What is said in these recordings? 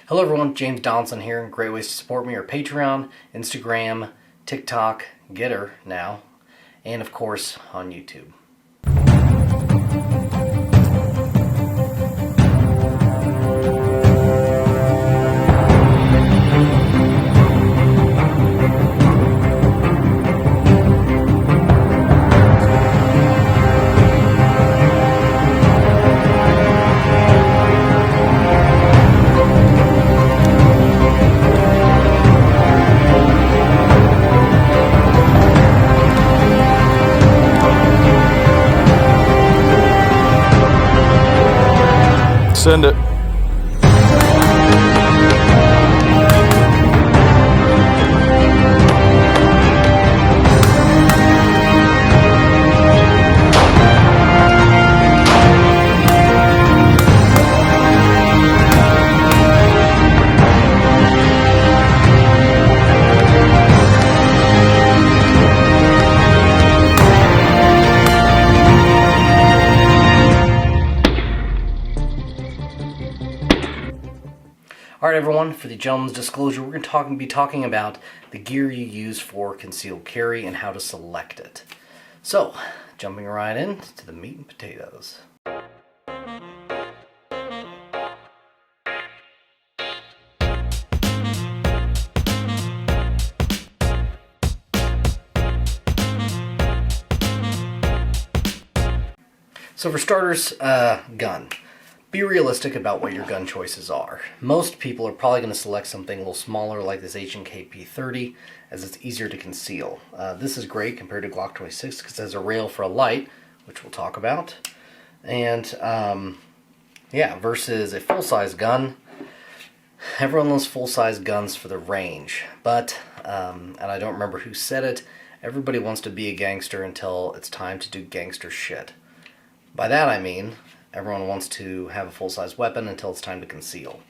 Hello everyone, James Donaldson here. Great ways to support me are Patreon, Instagram, TikTok, Getter now, and of course on YouTube. Send it. Alright everyone, for the gentleman's disclosure, we're going to be talking about the gear you use for concealed carry and how to select it. So, jumping right in to the meat and potatoes. So for starters, gun. Be realistic about what your gun choices are. Most people are probably going to select something a little smaller like this H&K P30 as it's easier to conceal. This is great compared to Glock 26 because it has a rail for a light, which we'll talk about. And yeah, versus a full-size gun. Everyone loves full-size guns for the range, but, and I don't remember who said it, everybody wants to be a gangster until it's time to do gangster shit. By that I mean, everyone wants to have a full-size weapon until it's time to conceal.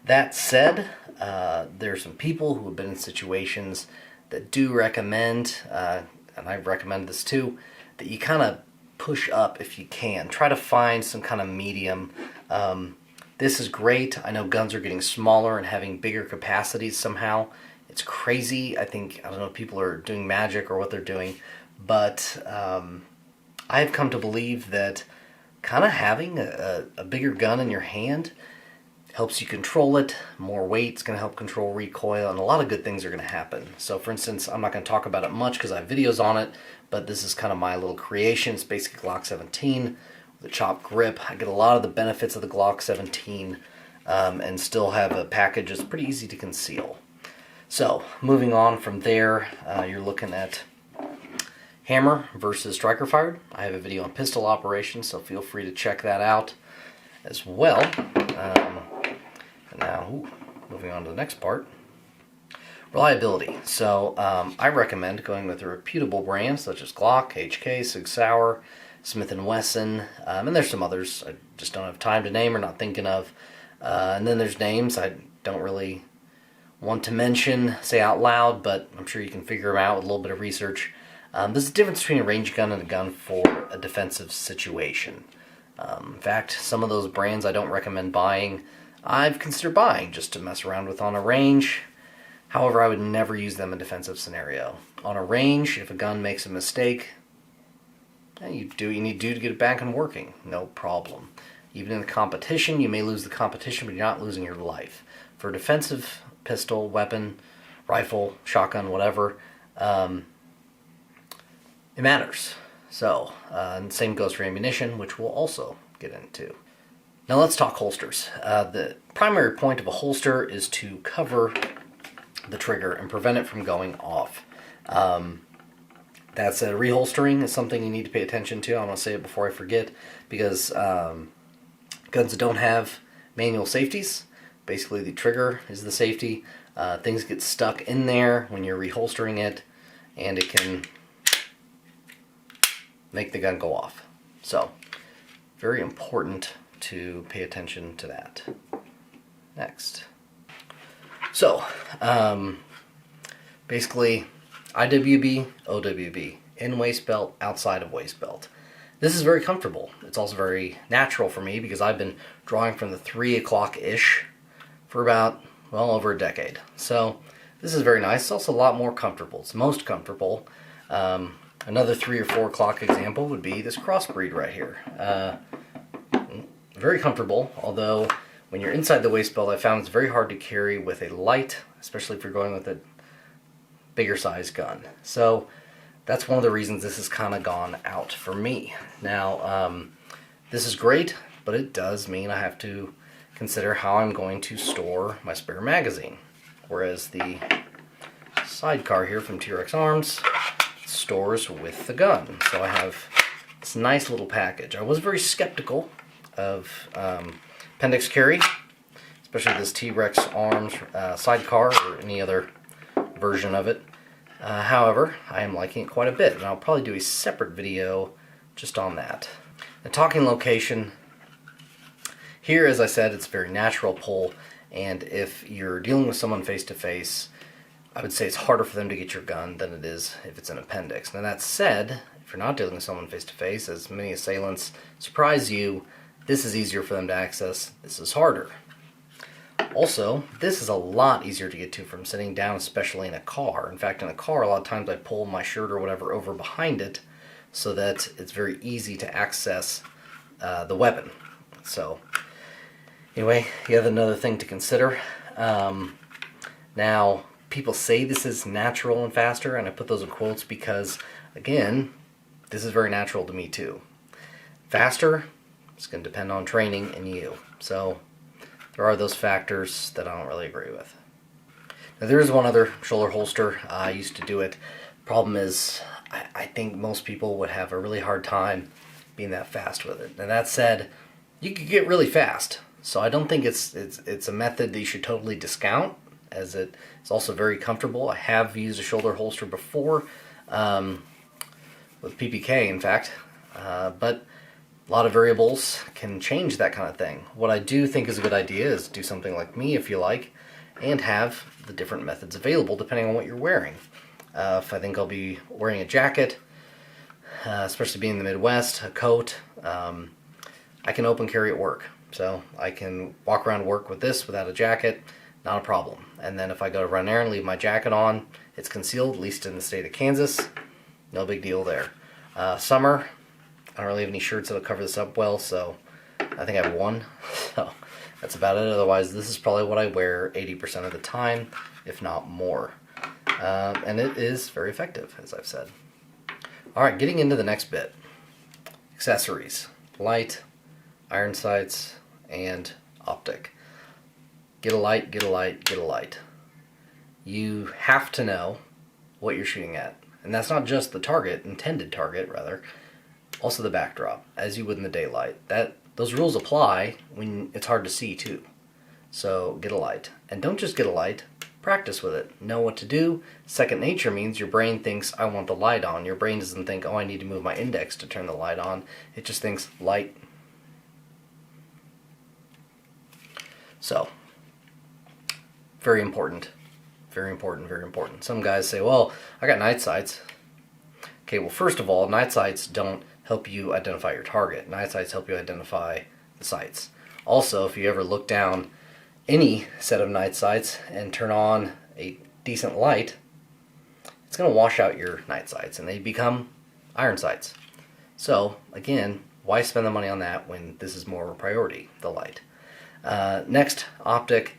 That said, there are some people who have been in situations that do recommend, and I recommend this too, that you kind of push up if you can. Try to find some kind of medium. This is great. I know guns are getting smaller and having bigger capacities somehow. It's crazy. I don't know if people are doing magic or what they're doing, but I've come to believe that kind of having a bigger gun in your hand helps you control it. More weight's going to help control recoil, and a lot of good things are going to happen. So for instance, I'm not going to talk about it much because I have videos on it, but this is kind of my little creation. It's basically Glock 17 with a chopped grip. I get a lot of the benefits of the Glock 17 and still have a package that's pretty easy to conceal. So moving on from there, you're looking at hammer versus striker fired. I have a video on pistol operations, so feel free to check that out as well. And now, moving on to the next part. Reliability. So I recommend going with a reputable brand such as Glock, HK, Sig Sauer, Smith & Wesson, and there's some others I just don't have time to name or not thinking of. And then there's names I don't really want to mention, say out loud, but I'm sure you can figure them out with a little bit of research. There's a difference between a range gun and a gun for a defensive situation. In fact, some of those brands I don't recommend buying, I've considered buying just to mess around with on a range. However, I would never use them in a defensive scenario. On a range, if a gun makes a mistake, you do what you need to do to get it back and working. No problem. Even in a competition, you may lose the competition, but you're not losing your life. For a defensive pistol, weapon, rifle, shotgun, whatever, it matters. So, and same goes for ammunition, which we'll also get into. Now let's talk holsters. The primary point of a holster is to cover the trigger and prevent it from going off. That said, reholstering is something you need to pay attention to. I want to say it before I forget, because guns that don't have manual safeties, basically the trigger is the safety. Things get stuck in there when you're reholstering it, and it can make the gun go off. So, very important to pay attention to that. Next. So, basically, IWB, OWB, in waist belt, outside of waist belt. This is very comfortable. It's also very natural for me because I've been drawing from the 3 o'clock-ish for about, well, over a decade. So this is very nice. It's also a lot more comfortable. It's most comfortable. Another 3 or 4 o'clock example would be this crossbreed right here. Very comfortable, although when you're inside the waist belt, I found it's very hard to carry with a light, especially if you're going with a bigger size gun. So that's one of the reasons this has kind of gone out for me. Now, this is great, but it does mean I have to consider how I'm going to store my spare magazine. Whereas the sidecar here from T-Rex Arms stores with the gun. So I have this nice little package. I was very skeptical of appendix carry, especially this T-Rex Arms sidecar or any other version of it. However, I am liking it quite a bit, and I'll probably do a separate video just on that. The talking location, here, as I said, it's a very natural pull, and if you're dealing with someone face-to-face, I would say it's harder for them to get your gun than it is if it's an appendix. Now that said, if you're not dealing with someone face-to-face, as many assailants surprise you, this is easier for them to access, this is harder. Also, this is a lot easier to get to from sitting down, especially in a car. In fact, in a car, a lot of times I pull my shirt or whatever over behind it so that it's very easy to access the weapon. So, anyway, you have another thing to consider. Now, people say this is natural and faster, and I put those in quotes because, again, this is very natural to me too. Faster, it's going to depend on training and you. So, there are those factors that I don't really agree with. Now, there is one other shoulder holster. I used to do it. Problem is, I think most people would have a really hard time being that fast with it. And that said, you could get really fast. So I don't think it's a method that you should totally discount, as it's also very comfortable. I have used a shoulder holster before, with PPK in fact, but a lot of variables can change that kind of thing. What I do think is a good idea is do something like me if you like, and have the different methods available depending on what you're wearing. If I think I'll be wearing a jacket, especially being in the Midwest, a coat, I can open carry at work. So I can walk around work with this without a jacket, not a problem. And then if I go to run errand, leave my jacket on, it's concealed, at least in the state of Kansas, no big deal there. Summer, I don't really have any shirts that'll cover this up well, so I think I have one. So that's about it. Otherwise, this is probably what I wear 80% of the time, if not more. And it is very effective, as I've said. Alright, getting into the next bit. Accessories. Light, iron sights, and optic. Get a light, get a light, get a light. You have to know what you're shooting at. And that's not just the target, intended target, rather. Also the backdrop, as you would in the daylight. Those rules apply when it's hard to see too. So get a light. And don't just get a light, practice with it. Know what to do. Second nature means your brain thinks, I want the light on. Your brain doesn't think, oh, I need to move my index to turn the light on. It just thinks, light. So, very important. Very important, very important. Some guys say, well, I got night sights. Okay, well, first of all, night sights don't help you identify your target. Night sights help you identify the sights. Also, if you ever look down any set of night sights and turn on a decent light, it's going to wash out your night sights and they become iron sights. So, again, why spend the money on that when this is more of a priority, the light? Next, optic.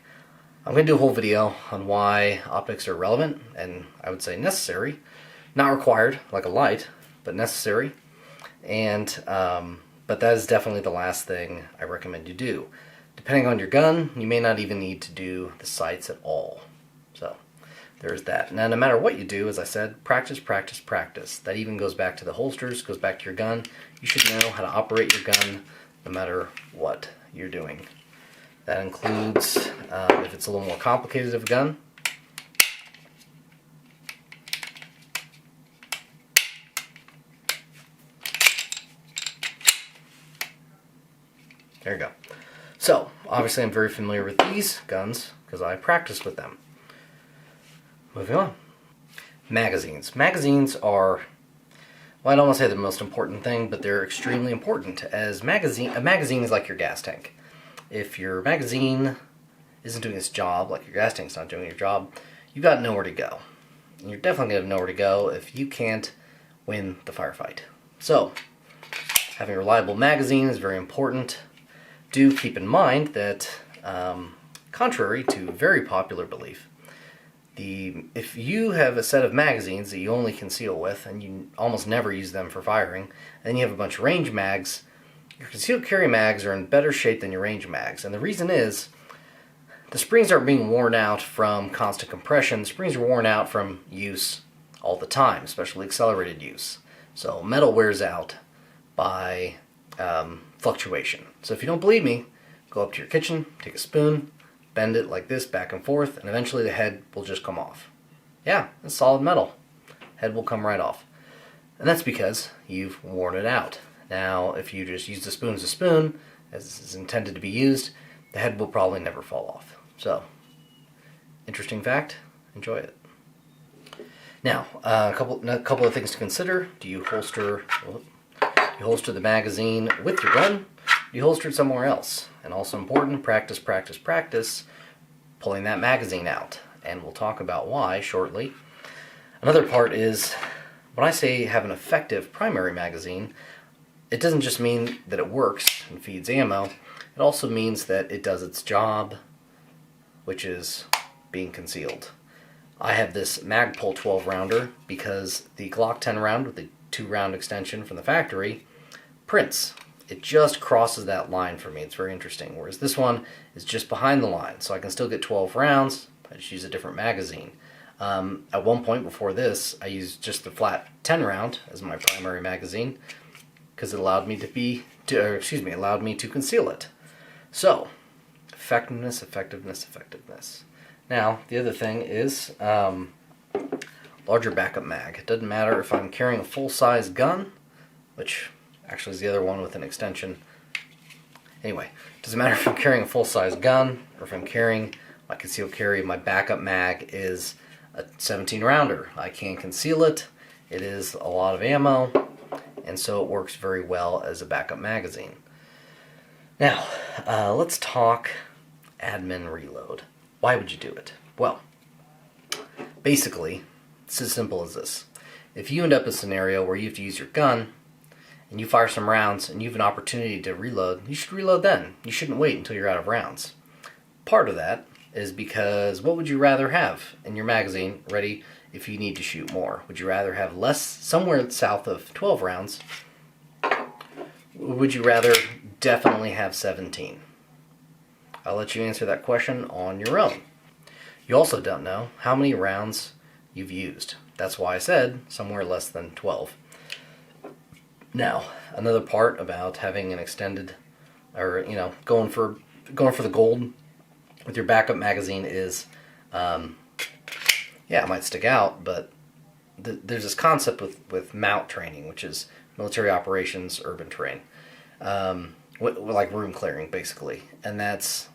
I'm going to do a whole video on why optics are relevant and I would say necessary. Not required, like a light, but necessary. And but that is definitely the last thing I recommend you do. Depending on your gun, you may not even need to do the sights at all. So there's that. Now, no matter what you do, as I said, practice, practice, practice. That even goes back to the holsters, goes back to your gun. You should know how to operate your gun no matter what you're doing. That includes, if it's a little more complicated of a gun, there you go. So, obviously I'm very familiar with these guns because I practiced with them. Moving on. Magazines. Magazines are, well, I don't want to say the most important thing, but they're extremely important, as a magazine is like your gas tank. If isn't doing its job, like your gas tank's not doing your job, you've got nowhere to go. And you're definitely going to have nowhere to go if you can't win the firefight. So, having a reliable magazine is very important. Do keep in mind that, contrary to very popular belief, if you have a set of magazines that you only conceal with, and you almost never use them for firing, and then you have a bunch of range mags, your concealed carry mags are in better shape than your range mags. And the reason is, the springs aren't being worn out from constant compression. The springs are worn out from use all the time, especially accelerated use. So metal wears out by fluctuation. So if you don't believe me, go up to your kitchen, take a spoon, bend it like this back and forth, and eventually the head will just come off. Yeah, it's solid metal. Head will come right off. And that's because you've worn it out. Now, if you just use the spoon as a spoon, as it's intended to be used, the head will probably never fall off. So, interesting fact, enjoy it. Now, a couple of things to consider. Do you holster the magazine with your gun? Do you holster it somewhere else? And also important, practice pulling that magazine out. And we'll talk about why shortly. Another part is, when I say have an effective primary magazine, it doesn't just mean that it works and feeds ammo. It also means that it does its job, which is being concealed. I have this Magpul 12 rounder because the Glock 10 round with the 2-round extension from the factory prints. It just crosses that line for me. It's very interesting. Whereas this one is just behind the line, so I can still get 12 rounds. I just use a different magazine. At one point before this, I used just the flat 10 round as my primary magazine because it allowed me to conceal it. So, effectiveness. Now, the other thing is larger backup mag. It doesn't matter if I'm carrying a full-size gun, which actually is the other one with an extension. Anyway, it doesn't matter if I'm carrying a full-size gun or if I'm carrying my concealed carry. My backup mag is a 17 rounder. I can conceal it. It is a lot of ammo, and so it works very well as a backup magazine. Now, let's talk admin reload. Why would you do it? Well, basically, it's as simple as this. If you end up in a scenario where you have to use your gun, and you fire some rounds, and you have an opportunity to reload, you should reload then. You shouldn't wait until you're out of rounds. Part of that is because what would you rather have in your magazine ready if you need to shoot more? Would you rather have less, somewhere south of 12 rounds? Or would you rather definitely have 17? I'll let you answer that question on your own. You also don't know how many rounds you've used. That's why I said somewhere less than 12. Now, another part about having an extended, or going for the gold with your backup magazine is, it might stick out, but there's this concept with MOUT training, which is military operations urban terrain, like room clearing basically, and that's,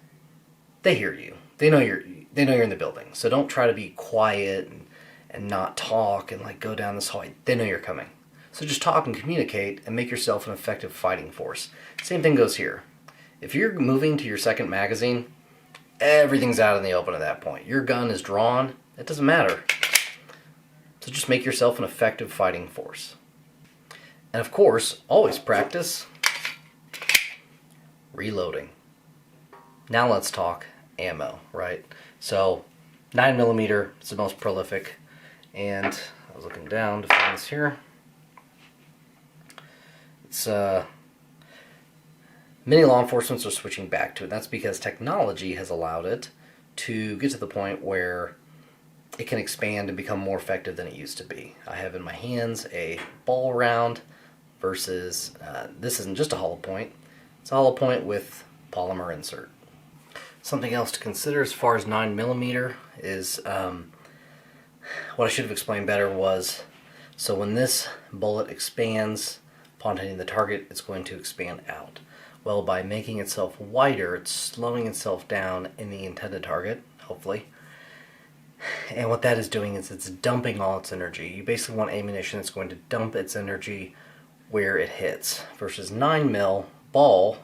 they hear you. They know you're in the building, so don't try to be quiet and not talk and go down this hallway. They know you're coming. So just talk and communicate and make yourself an effective fighting force. Same thing goes here. If you're moving to your second magazine, everything's out in the open at that point. Your gun is drawn. It doesn't matter. So just make yourself an effective fighting force. And of course, always practice reloading. Now let's talk ammo, right? So 9mm is the most prolific, and I was looking down to find this here. It's many law enforcements are switching back to it. That's because technology has allowed it to get to the point where it can expand and become more effective than it used to be. I have in my hands a ball round versus this isn't just a hollow point. It's a hollow point with polymer insert. Something else to consider as far as 9mm is what I should have explained better was, so when this bullet expands upon hitting the target, it's going to expand out. Well, by making itself wider, it's slowing itself down in the intended target, hopefully. And what that is doing is it's dumping all its energy. You basically want ammunition that's going to dump its energy where it hits. Versus 9mm ball,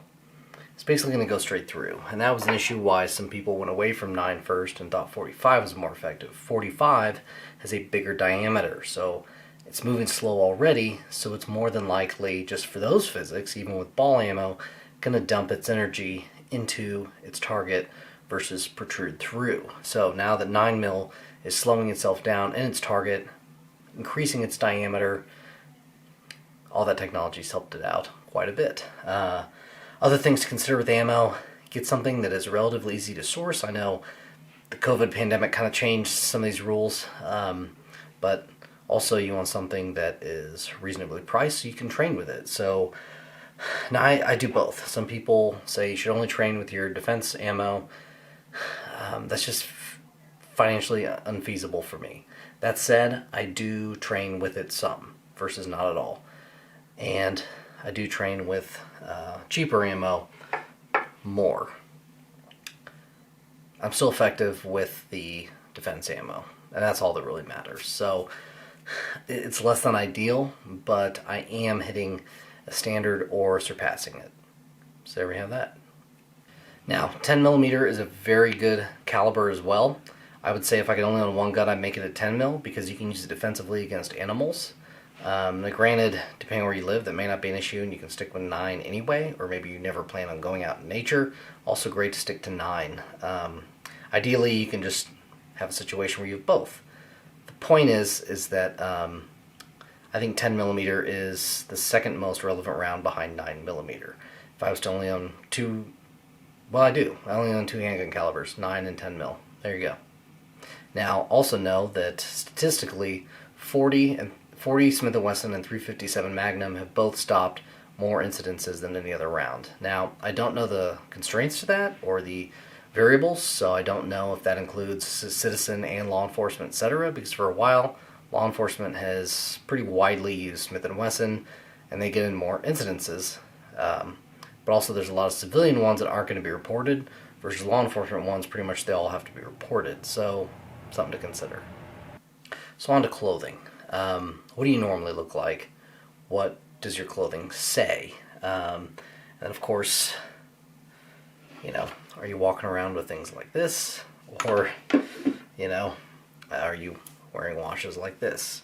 it's basically going to go straight through. And that was an issue why some people went away from 9 first and thought 45 was more effective. 45 has a bigger diameter, so it's moving slow already, so it's more than likely, just for those physics, even with ball ammo, going to dump its energy into its target versus protrude through. So now that 9mm is slowing itself down in its target, increasing its diameter, all that technology's helped it out quite a bit. Other things to consider with ammo, get something that is relatively easy to source. I know the COVID pandemic kind of changed some of these rules, but also you want something that is reasonably priced so you can train with it. So now I do both. Some people say you should only train with your defense ammo. That's just financially unfeasible for me. That said, I do train with it some versus not at all. And I do train with cheaper ammo more. I'm still effective with the defense ammo, and that's all that really matters. So it's less than ideal, but I am hitting a standard or surpassing it. So there we have that. Now, 10mm is a very good caliber as well. I would say if I could only own one gun, I'd make it a 10mm because you can use it defensively against animals. Now granted, depending on where you live, that may not be an issue and you can stick with 9 anyway, or maybe you never plan on going out in nature. Also great to stick to 9. Ideally, you can just have a situation where you have both. The point is that I think 10mm is the second most relevant round behind 9mm. If I was to only own two, well, I do. I only own 2 handgun calibers, 9 and 10mm. There you go. Now, also know that statistically, 40 Smith & Wesson and 357 Magnum have both stopped more incidences than any other round. Now, I don't know the constraints to that or the variables, so I don't know if that includes citizen and law enforcement, etc., because for a while, law enforcement has pretty widely used Smith & Wesson, and they get in more incidences. But also there's a lot of civilian ones that aren't going to be reported, versus law enforcement ones, pretty much they all have to be reported, so something to consider. So on to clothing. What do you normally look like? What does your clothing say? And of course, are you walking around with things like this? Or, are you wearing washes like this?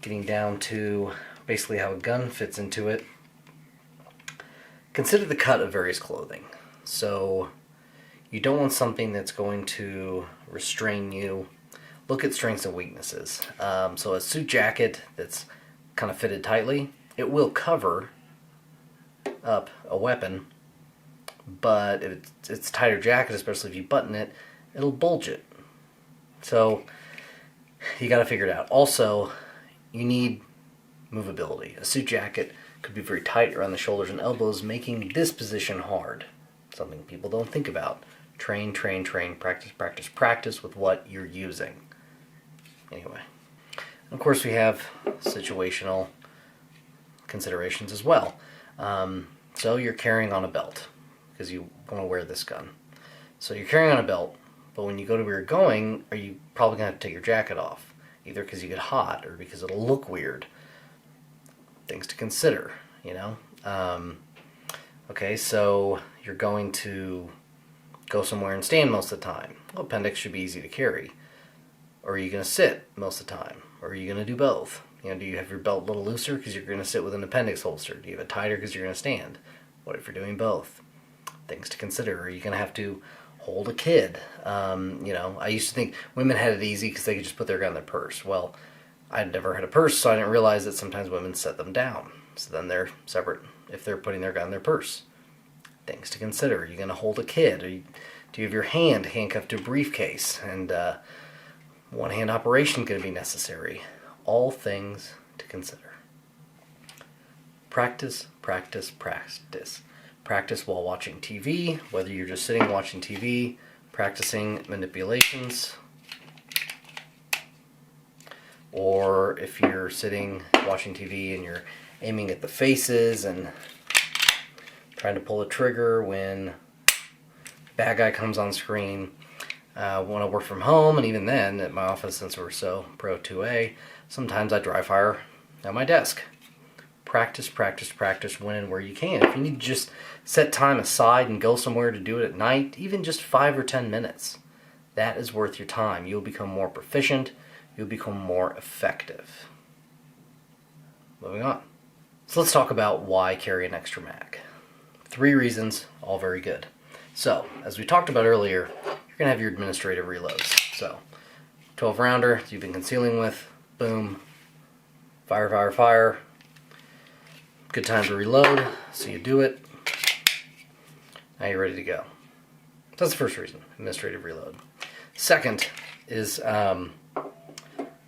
Getting down to basically how a gun fits into it. Consider the cut of various clothing. So you don't want something that's going to restrain you. Look at strengths and weaknesses. So a suit jacket that's kind of fitted tightly, it will cover up a weapon, but if it's a tighter jacket, especially if you button it, it'll bulge it. So you got to figure it out. Also, you need movability. A suit jacket could be very tight around the shoulders and elbows, making this position hard. Something people don't think about. Train, practice with what you're using. Anyway, of course we have situational considerations as well. So you're carrying on a belt because you want to wear this gun. So you're carrying on a belt, but when you go to where you're going, are you probably going to have to take your jacket off, either because you get hot or because it'll look weird. Things to consider, Okay, so you're going to go somewhere and stand most of the time. Well, appendix should be easy to carry. Or are you going to sit most of the time? Or are you going to do both? Do you have your belt a little looser because you're going to sit with an appendix holster? Do you have it tighter because you're going to stand? What if you're doing both? Things to consider. Are you going to have to hold a kid? I used to think women had it easy because they could just put their gun in their purse. Well, I'd never had a purse, so I didn't realize that sometimes women set them down. So then they're separate if they're putting their gun in their purse. Things to consider. Are you going to hold a kid? Do you have your hand handcuffed to a briefcase? And one-hand operation going to be necessary. All things to consider. Practice. Practice while watching TV, whether you're just sitting watching TV, practicing manipulations, or if you're sitting watching TV and you're aiming at the faces and trying to pull a trigger when the bad guy comes on screen. When I work from home, and even then at my office, since we're so pro 2A, sometimes I dry fire at my desk. practice, practice, practice when and where you can. If you need to just set time aside and go somewhere to do it at night, even just 5 or 10 minutes, that is worth your time. You'll become more proficient. You'll become more effective. Moving on. So let's talk about why carry an extra mag. 3 reasons, all very good. So, as we talked about earlier, you're going to have your administrative reloads. So, 12 rounder you've been concealing with, boom, fire, fire, fire. Good time to reload, so you do it. Now you're ready to go. That's the first reason, administrative reload. Second is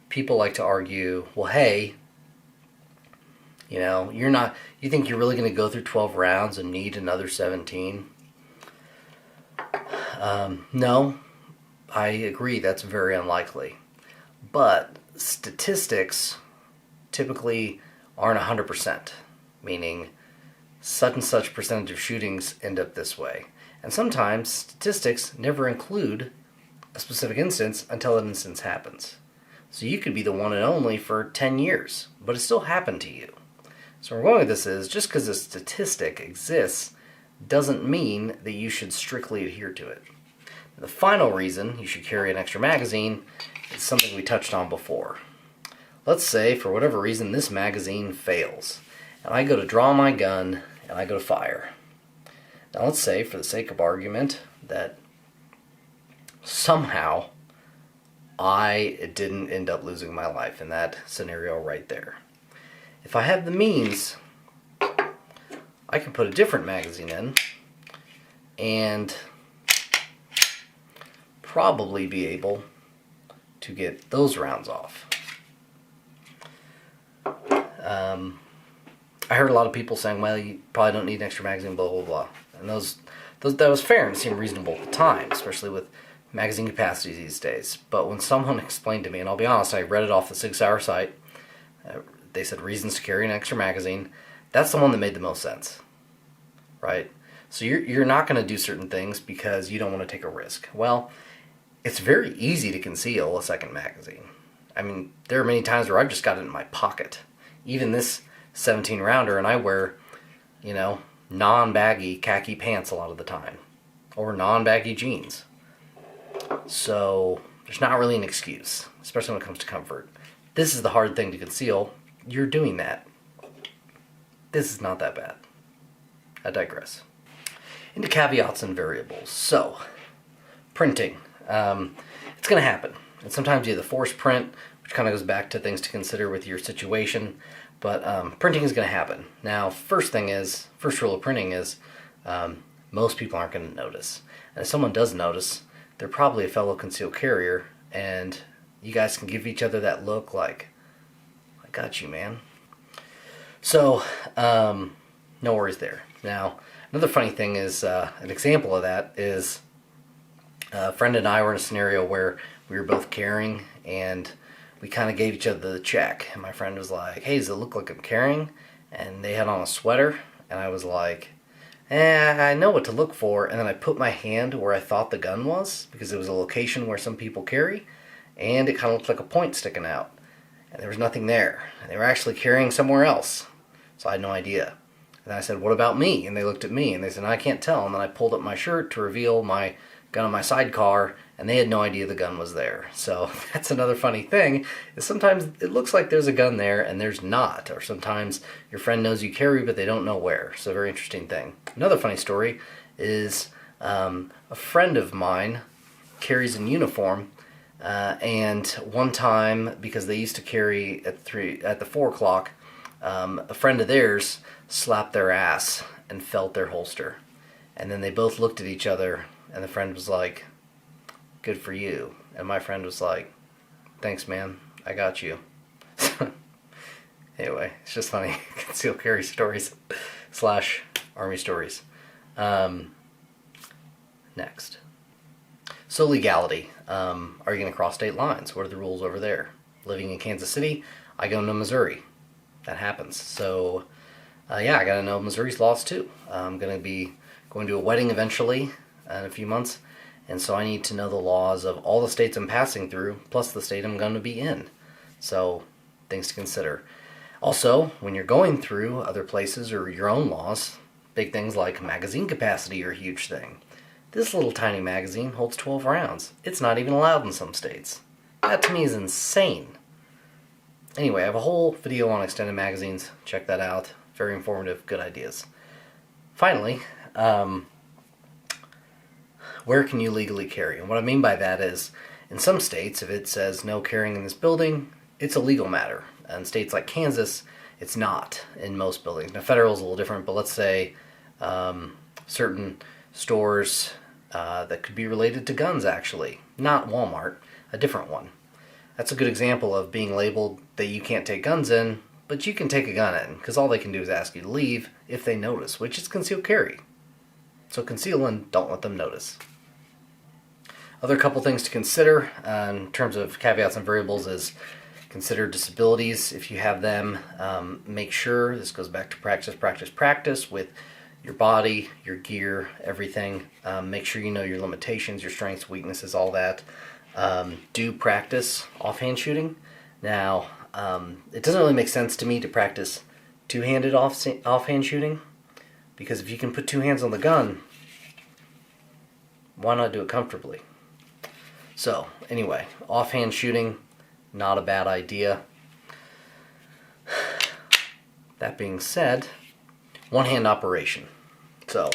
people like to argue, well, hey, you think you're really going to go through 12 rounds and need another 17? No, I agree, that's very unlikely. But statistics typically aren't 100%, meaning such and such percentage of shootings end up this way. And sometimes statistics never include a specific instance until an instance happens. So you could be the one and only for 10 years, but it still happened to you. So where we're going with this is, just because a statistic exists doesn't mean that you should strictly adhere to it. The final reason you should carry an extra magazine is something we touched on before. Let's say, for whatever reason, this magazine fails, and I go to draw my gun, and I go to fire. Now let's say, for the sake of argument, that somehow I didn't end up losing my life in that scenario right there. If I have the means, I can put a different magazine in and probably be able to get those rounds off. I heard a lot of people saying, well, you probably don't need an extra magazine, blah, blah, blah. And that was fair and seemed reasonable at the time, especially with magazine capacity these days. But when someone explained to me, and I'll be honest, I read it off the 6 Hour site, they said reasons to carry an extra magazine. That's the one that made the most sense, right? So you're not going to do certain things because you don't want to take a risk. Well, it's very easy to conceal a second magazine. I mean, there are many times where I've just got it in my pocket. Even this 17 rounder, and I wear, non-baggy khaki pants a lot of the time, or non-baggy jeans. So there's not really an excuse, especially when it comes to comfort. This is the hard thing to conceal. You're doing that. This is not that bad. I digress. Into caveats and variables. So, printing. It's going to happen. And sometimes you have the force print, which kind of goes back to things to consider with your situation. But printing is going to happen. Now, first rule of printing is most people aren't going to notice. And if someone does notice, they're probably a fellow concealed carrier, and you guys can give each other that look like, I got you, man. So, no worries there. Now, another funny thing is, an example of that is a friend and I were in a scenario where we were both carrying, and we kind of gave each other the check. And my friend was like, hey, does it look like I'm carrying? And they had on a sweater, and I was like, I know what to look for. And then I put my hand where I thought the gun was, because it was a location where some people carry, and it kind of looked like a point sticking out. And there was nothing there. And they were actually carrying somewhere else. So I had no idea. And I said, what about me? And they looked at me, and they said, I can't tell. And then I pulled up my shirt to reveal my gun on my sidecar, and they had no idea the gun was there. So that's another funny thing, is sometimes it looks like there's a gun there, and there's not. Or sometimes your friend knows you carry, but they don't know where. So a very interesting thing. Another funny story is a friend of mine carries in uniform, and one time, because they used to carry at the 4 o'clock, a friend of theirs slapped their ass and felt their holster. And then they both looked at each other, and the friend was like, good for you. And my friend was like, thanks, man, I got you. Anyway, it's just funny. Concealed carry stories / army stories. Next. So legality. Are you going to cross state lines? What are the rules over there? Living in Kansas City, I go to Missouri. That happens. So, I got to know Missouri's laws too. I'm going to be going to a wedding eventually in a few months, and so I need to know the laws of all the states I'm passing through, plus the state I'm going to be in. So, things to consider. Also, when you're going through other places or your own laws, big things like magazine capacity are a huge thing. This little tiny magazine holds 12 rounds. It's not even allowed in some states. That to me is insane. Anyway, I have a whole video on extended magazines. Check that out. Very informative, good ideas. Finally, where can you legally carry? And what I mean by that is, in some states, if it says no carrying in this building, it's a legal matter. In states like Kansas, it's not in most buildings. Now, federal is a little different, but let's say certain stores that could be related to guns, actually. Not Walmart, a different one. That's a good example of being labeled that you can't take guns in, but you can take a gun in, because all they can do is ask you to leave if they notice, which is concealed carry. So conceal and don't let them notice. Other couple things to consider in terms of caveats and variables is consider disabilities. If you have them, make sure, this goes back to practice with your body, your gear, everything. Make sure you know your limitations, your strengths, weaknesses, all that. Do practice offhand shooting. Now, it doesn't really make sense to me to practice two-handed offhand shooting, because if you can put two hands on the gun, why not do it comfortably? So, anyway, offhand shooting, not a bad idea. That being said, one-hand operation. So,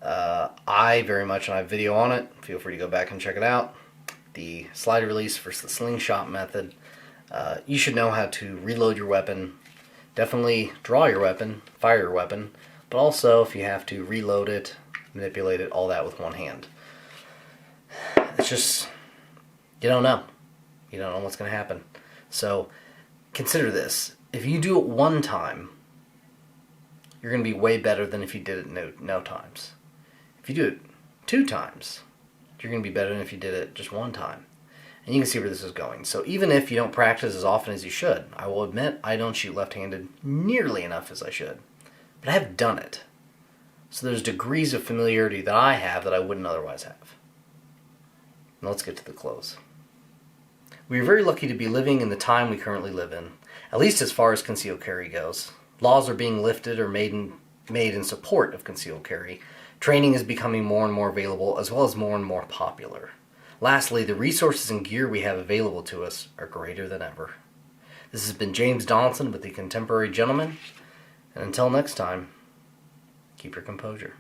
I very much, and I have a video on it, feel free to go back and check it out. The slide release versus the slingshot method. You should know how to reload your weapon, definitely draw your weapon, fire your weapon, but also if you have to reload it, manipulate it, all that with one hand. It's just, you don't know. You don't know what's going to happen. So consider this. If you do it one time, you're going to be way better than if you did it no times. If you do it 2 times, you're going to be better than if you did it just 1 time. And you can see where this is going. So even if you don't practice as often as you should, I will admit I don't shoot left-handed nearly enough as I should. But I have done it. So there's degrees of familiarity that I have that I wouldn't otherwise have. Now let's get to the close. We are very lucky to be living in the time we currently live in, at least as far as concealed carry goes. Laws are being lifted or made in support of concealed carry. Training is becoming more and more available, as well as more and more popular. Lastly, the resources and gear we have available to us are greater than ever. This has been James Donaldson with the Contemporary Gentleman, and until next time, keep your composure.